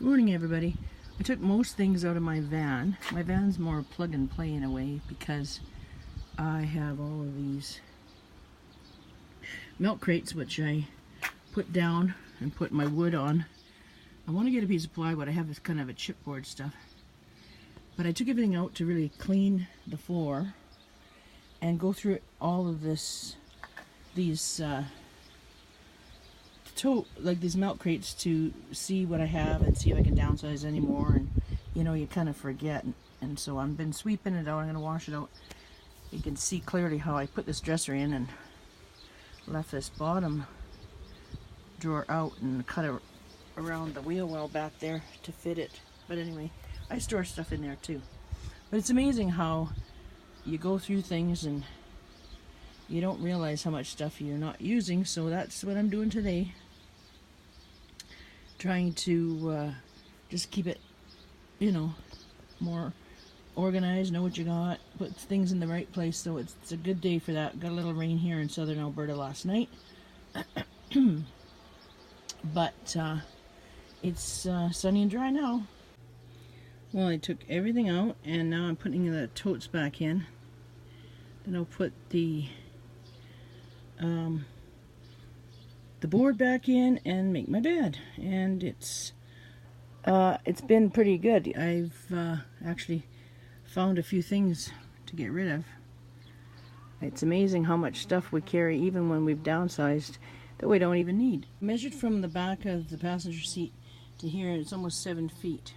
Good morning, everybody. I took most things out of my van. My van's more plug and play in a way because I have all of these milk crates which I put down and put my wood on. I want to get a piece of plywood. I have this kind of a chipboard stuff. But I took everything out to really clean the floor and go through all of these milk crates to see what I have and see if I can downsize anymore. And you know, you kind of forget, and so I've been sweeping it out. I'm going to wash it out. You can see clearly how I put this dresser in and left this bottom drawer out and cut it around the wheel well back there to fit it. But anyway, I store stuff in there too. But it's amazing how you go through things and you don't realize how much stuff you're not using. So that's what I'm doing today, trying to just keep it, you know, more organized, know what you got, put things in the right place. So it's a good day for that. Got a little rain here in southern Alberta last night. But it's sunny and dry now. Well, I took everything out and now I'm putting the totes back in. Then I'll put the board back in and make my bed. And it's been pretty good. I've actually found a few things to get rid of. It's amazing how much stuff we carry even when we've downsized that we don't even need. Measured from the back of the passenger seat to here, it's almost 7 feet.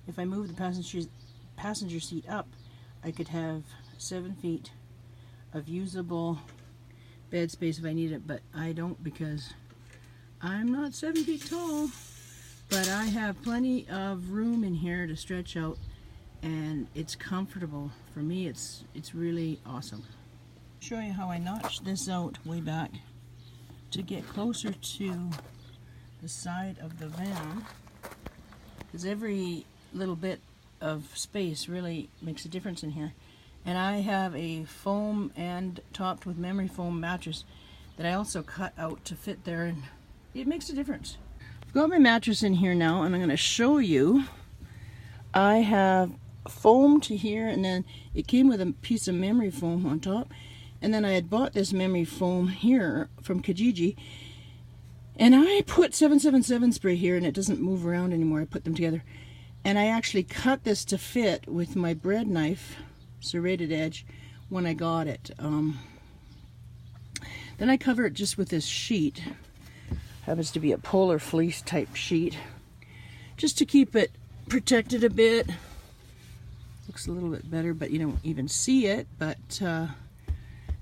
If I move the passenger seat up, I could have 7 feet of usable bed space if I need it, but I don't because I'm not 7 feet tall. But I have plenty of room in here to stretch out, and it's comfortable. For me, it's really awesome. I'll show you how I notched this out way back to get closer to the side of the van, because every little bit of space really makes a difference in here. And I have a foam and topped with memory foam mattress that I also cut out to fit there, and it makes a difference. I've got my mattress in here now, and I'm going to show you. I have foam to here, and then it came with a piece of memory foam on top, and then I had bought this memory foam here from Kijiji, and I put 777 spray here, and it doesn't move around anymore. I put them together, and I actually cut this to fit with my bread knife, serrated edge, when I got it. Then I cover it just with this sheet. Happens to be a polar fleece type sheet, just to keep it protected a bit. Looks a little bit better, but you don't even see it. But and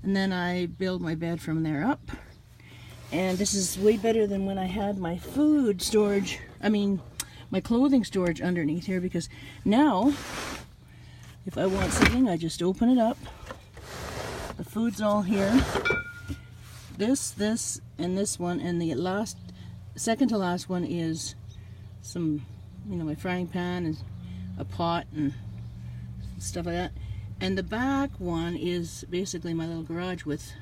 then I build my bed from there up, and this is way better than when I had my food storage, my clothing storage underneath here, because now if I want something, I just open it up. The food's all here. This, and this one, and the second to last one is some, my frying pan and a pot and stuff like that. And the back one is basically my little garage with,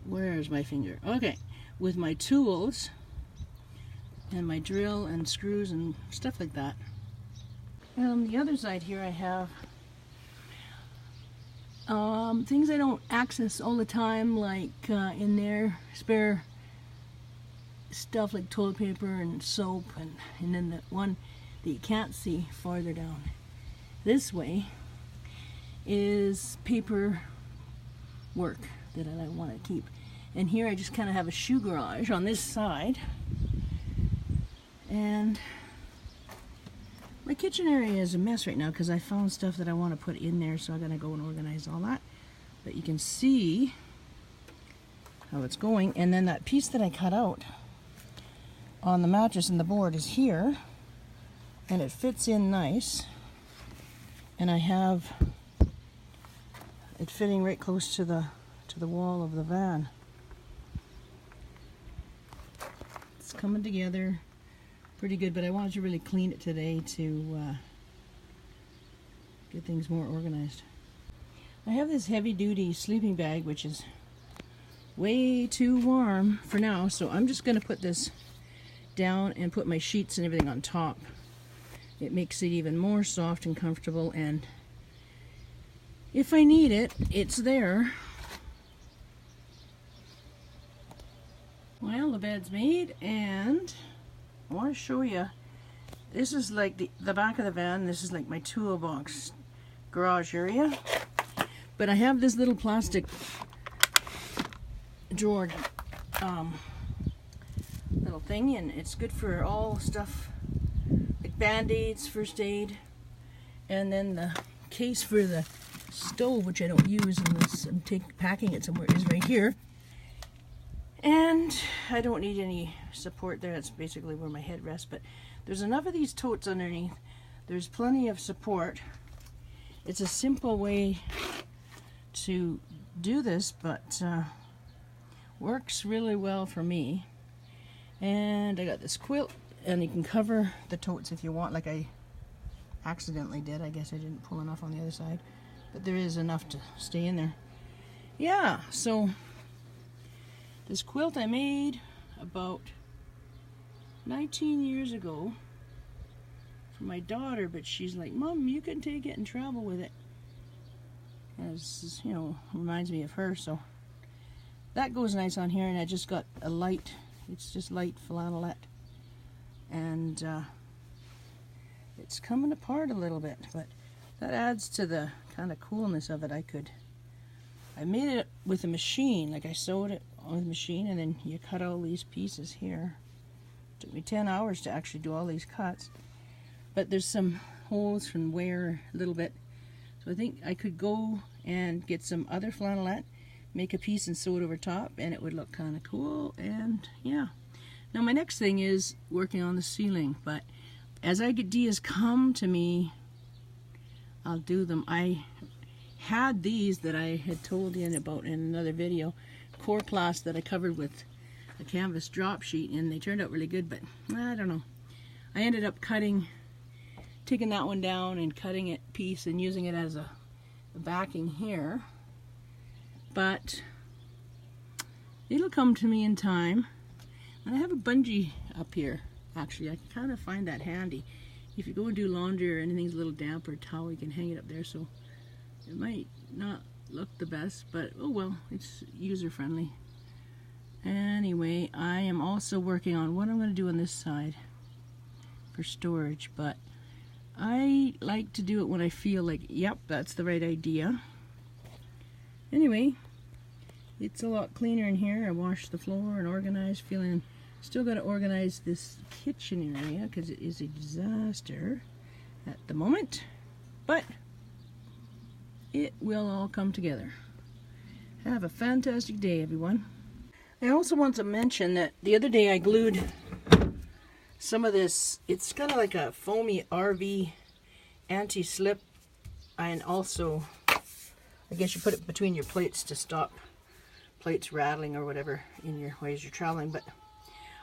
where's my finger? Okay, with my tools and my drill and screws and stuff like that. And on the other side here I have things I don't access all the time, like in there, spare stuff like toilet paper and soap, and then the one that you can't see farther down this way is paper work that I want to keep. And here I just kind of have a shoe garage on this side, and my kitchen area is a mess right now because I found stuff that I want to put in there, so I'm going to go and organize all that. But you can see how it's going. And then that piece that I cut out on the mattress and the board is here, and it fits in nice. And I have it fitting right close to the wall of the van. It's coming together pretty good, but I wanted to really clean it today to get things more organized. I have this heavy-duty sleeping bag, which is way too warm for now, so I'm just going to put this down and put my sheets and everything on top. it makes it even more soft and comfortable, and if I need it, it's there. Well, the bed's made, and I want to show you. This is like the back of the van. This is like my toolbox garage area. But I have this little plastic drawer little thing, and it's good for all stuff like band-aids, first aid, and then the case for the stove, which I don't use unless I'm packing it somewhere, is right here. And I don't need any support there. That's basically where my head rests, but there's enough of these totes underneath. There's plenty of support. It's a simple way to do this, but works really well for me. And I got this quilt, and you can cover the totes if you want, like I accidentally did. I guess I didn't pull enough on the other side, but there is enough to stay in there. Yeah, so this quilt I made about 19 years ago for my daughter, but she's like, Mom, you can take it and travel with it. As you know, reminds me of her, so that goes nice on here. And I just got a light, it's just light flannelette, and it's coming apart a little bit, but that adds to the kind of coolness of it. I made it with a machine, like I sewed it on the machine, and then you cut all these pieces here. It took me 10 hours to actually do all these cuts, but there's some holes from wear a little bit, so I think I could go and get some other flannelette, make a piece and sew it over top, and it would look kind of cool. And yeah, now my next thing is working on the ceiling, but as ideas come to me, I'll do them. I had these that I had told you about in another video, Coroplast, that I covered with a canvas drop sheet, and they turned out really good, but I don't know. I ended up taking that one down and cutting it piece and using it as a backing here, but it'll come to me in time. And I have a bungee up here. Actually, I can kind of find that handy. If you go and do laundry or anything's a little damp or towel, you can hang it up there. So it might not look the best, but oh well, it's user friendly. Anyway, I am also working on what I'm going to do on this side for storage, but I like to do it when I feel like, yep, that's the right idea. Anyway, it's a lot cleaner in here. I washed the floor and organized, still got to organize this kitchen area because it is a disaster at the moment, but it will all come together. Have a fantastic day, everyone. I also want to mention that the other day I glued some of this, it's kind of like a foamy RV anti-slip, and also I guess you put it between your plates to stop plates rattling or whatever in your ways you're traveling. But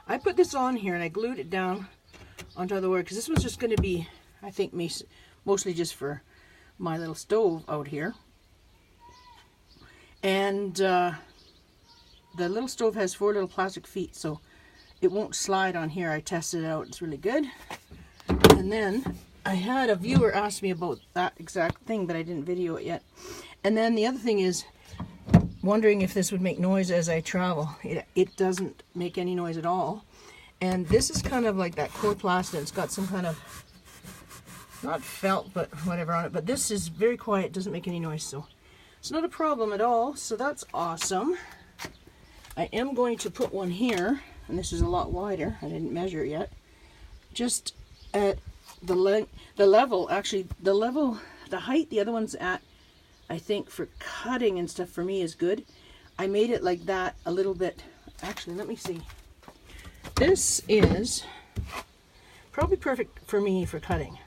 I put this on here and I glued it down onto the wood because this was just going to be, I think, mostly just for my little stove out here. And the little stove has 4 little plastic feet, so it won't slide on here. I tested it out, it's really good. And then I had a viewer ask me about that exact thing, but I didn't video it yet. And then the other thing is wondering if this would make noise as I travel. It doesn't make any noise at all. And this is kind of like that Coroplast, and it's got some kind of, not felt, but whatever on it. But this is very quiet, doesn't make any noise, so it's not a problem at all. So that's awesome. I am going to put one here, and this is a lot wider. I didn't measure it yet. Just at the level, actually, the height the other one's at, I think for cutting and stuff for me is good. I made it like that a little bit. Actually, let me see. This is probably perfect for me for cutting.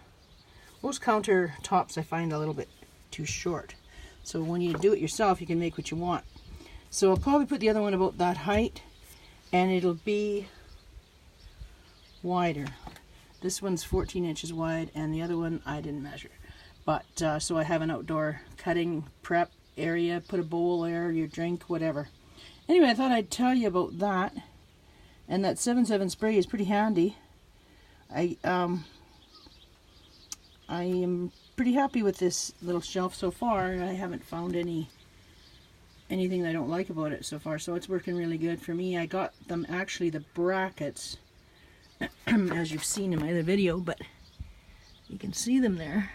Most countertops I find a little bit too short. So when you do it yourself, you can make what you want. So I'll probably put the other one about that height, and it'll be wider. This one's 14 inches wide, and the other one I didn't measure. But so I have an outdoor cutting prep area, put a bowl there, your drink, whatever. Anyway, I thought I'd tell you about that. And that 7/7 spray is pretty handy. I am pretty happy with this little shelf so far. I haven't found anything that I don't like about it so far, so it's working really good for me. I got them, actually, the brackets, as you've seen in my other video, but you can see them there.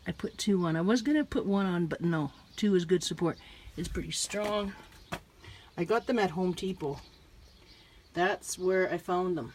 I put 2 on. I was going to put 1 on, but no, 2 is good support. It's pretty strong. I got them at Home Depot. That's where I found them.